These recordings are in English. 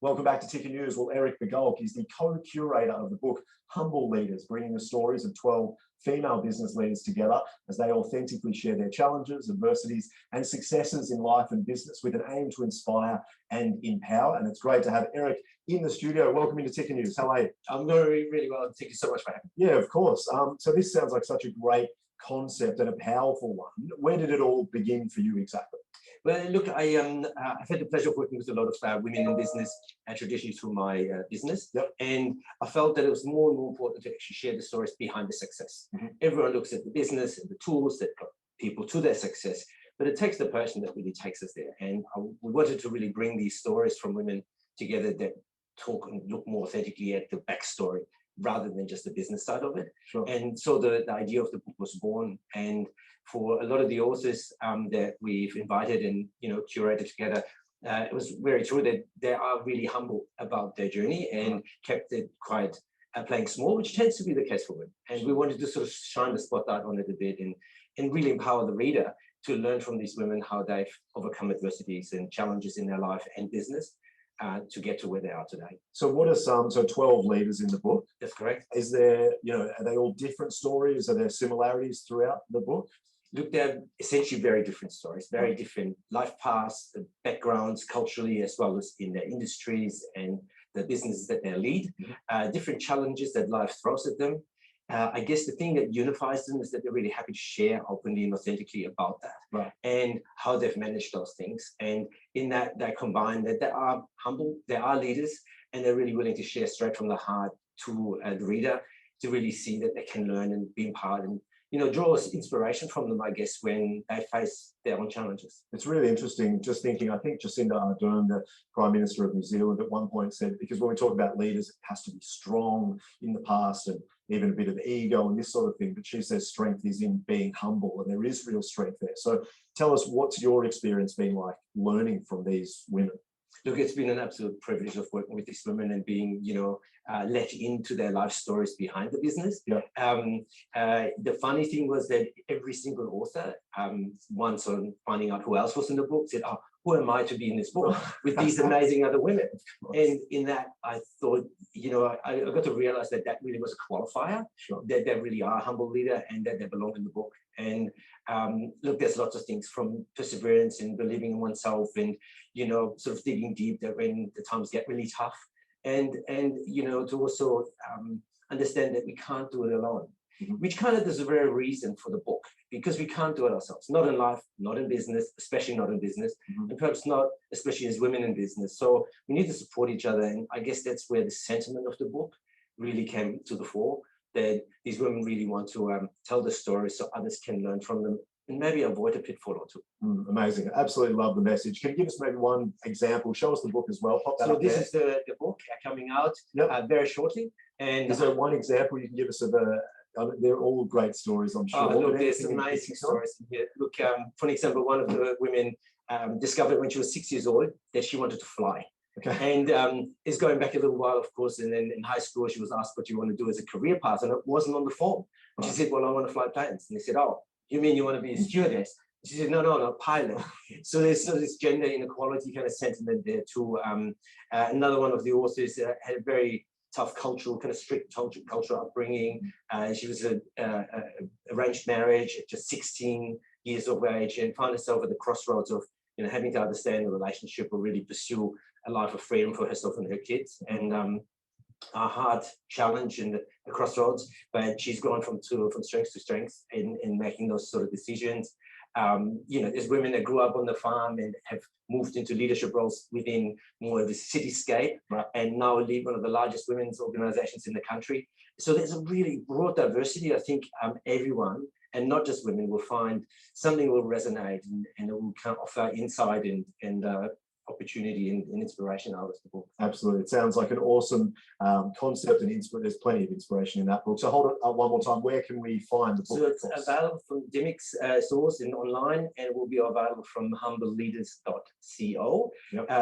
Welcome back to Ticker News. Well, Eric Begolk is the co-curator of the book Humble Leaders, bringing the stories of 12 female business leaders together as they authentically share their challenges, adversities, and successes in life and business with an aim to inspire and empower. And it's great to have Eric in the studio. Welcome into Ticker News. How are you? I'm very, really well. Thank you so much for having me. Yeah, of course. So this sounds like such a great concept and a powerful one. Where did it all begin for you exactly? Well, look, I've had the pleasure of working with a lot of women in business and traditionally through my business. Yep. And I felt that it was more and more important to actually share the stories behind the success. Mm-hmm. Everyone looks at the business and the tools that got people to their success, but it takes the person that really takes us there. And we wanted to really bring these stories from women together that talk and look more authentically at the backstory rather than just the business side of it. Sure. And so the idea of the book was born. And for a lot of the authors that we've invited and curated together, it was very true that they are really humble about their journey and kept it quite playing small, which tends to be the case for women. And we wanted to sort of shine the spotlight on it a bit and really empower the reader to learn from these women how they've overcome adversities and challenges in their life and business to get to where they are today. So what are so 12 leaders in the book? That's correct. Is there, are they all different stories? Are there similarities throughout the book? Look, they're essentially very different stories, very different life paths, backgrounds, culturally, as well as in their industries and the businesses that they lead, different challenges that life throws at them. I guess the thing that unifies them is that they're really happy to share openly and authentically about that, and how they've managed those things. And in that, they combine that they are humble, they are leaders, and they're really willing to share straight from the heart to the reader to really see that they can learn and be empowered and draw inspiration from them, I guess, when they face their own challenges. It's really interesting just thinking, I think Jacinda Ardern, the Prime Minister of New Zealand, at one point said, because when we talk about leaders, it has to be strong in the past and even a bit of ego and this sort of thing. But she says strength is in being humble, and there is real strength there. So tell us, what's your experience been like learning from these women? Look, it's been an absolute privilege of working with these women and being, let into their life stories behind the business. Yeah. The funny thing was that every single author, once on finding out who else was in the book, said, "Oh, who am I to be in this book with these amazing other women?" And in that, I thought, I got to realize that really was a qualifier, that they really are a humble leader and that they belong in the book. And look, there's lots of things from perseverance and believing in oneself and, sort of digging deep that when the times get really tough and to also understand that we can't do it alone, which kind of is the very reason for the book, because we can't do it ourselves, not in life, not in business, especially not in business, and perhaps not, especially as women in business. So we need to support each other. And I guess that's where the sentiment of the book really came to the fore, that these women really want to tell the stories so others can learn from them and maybe avoid a pitfall or two. Amazing. Absolutely love the message. Can you give us maybe one example? Show us the book as well. Pop that so up this there. Is the book coming out very shortly. And is there one example you can give us of they're all great stories, I'm sure. Look, there's amazing stories in here. Look, for example, one of the women discovered when she was 6 years old that she wanted to fly. Okay. And it's going back a little while, of course, and then in high school she was asked what you want to do as a career path, and it wasn't on the form. And she said, "Well, I want to fly planes." And they said, "Oh, you mean you want to be a stewardess?" She said, no, pilot. So there's this gender inequality kind of sentiment there too. Another one of the authors had a very tough cultural, kind of strict cultural upbringing. She was an arranged marriage at just 16 years of age and found herself at the crossroads of having to understand the relationship or really pursue a life of freedom for herself and her kids. And a hard challenge in the crossroads, but she's gone from strength to strength in making those sort of decisions. There's women that grew up on the farm and have moved into leadership roles within more of the cityscape, and now lead one of the largest women's organizations in the country. So there's a really broad diversity. I think everyone, and not just women, will find something will resonate and it will kind of offer insight and opportunity and inspiration out of the book. Absolutely. It sounds like an awesome concept, and there's plenty of inspiration in that book. So hold it up one more time. Where can we find the book? So it's available from Dymocks stores and online, and it will be available from humbleleaders.co.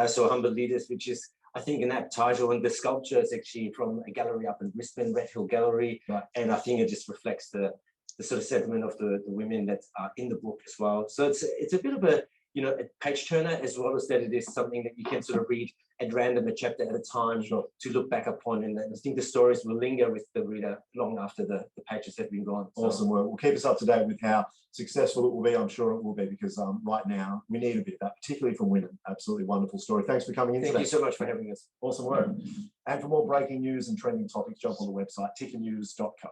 So Humble Leaders, which is, I think, an apt title, and the sculpture is actually from a gallery up in Brisbane, Red Hill Gallery, and I think it just reflects the sort of sentiment of the women that are in the book as well. So it's a bit of a you know, a page turner, as well as that it is something that you can sort of read at random, a chapter at a time, Sure. to look back upon. And I think the stories will linger with the reader long after the pages have been gone. So, Awesome work. We'll keep us up to date with how successful it will be. I'm sure it will be, because right now we need a bit of that, particularly from women. Absolutely wonderful story. Thanks for coming in thank today. you so much for having us. Awesome work. And for more breaking news and trending topics, jump on the website tickernews.co.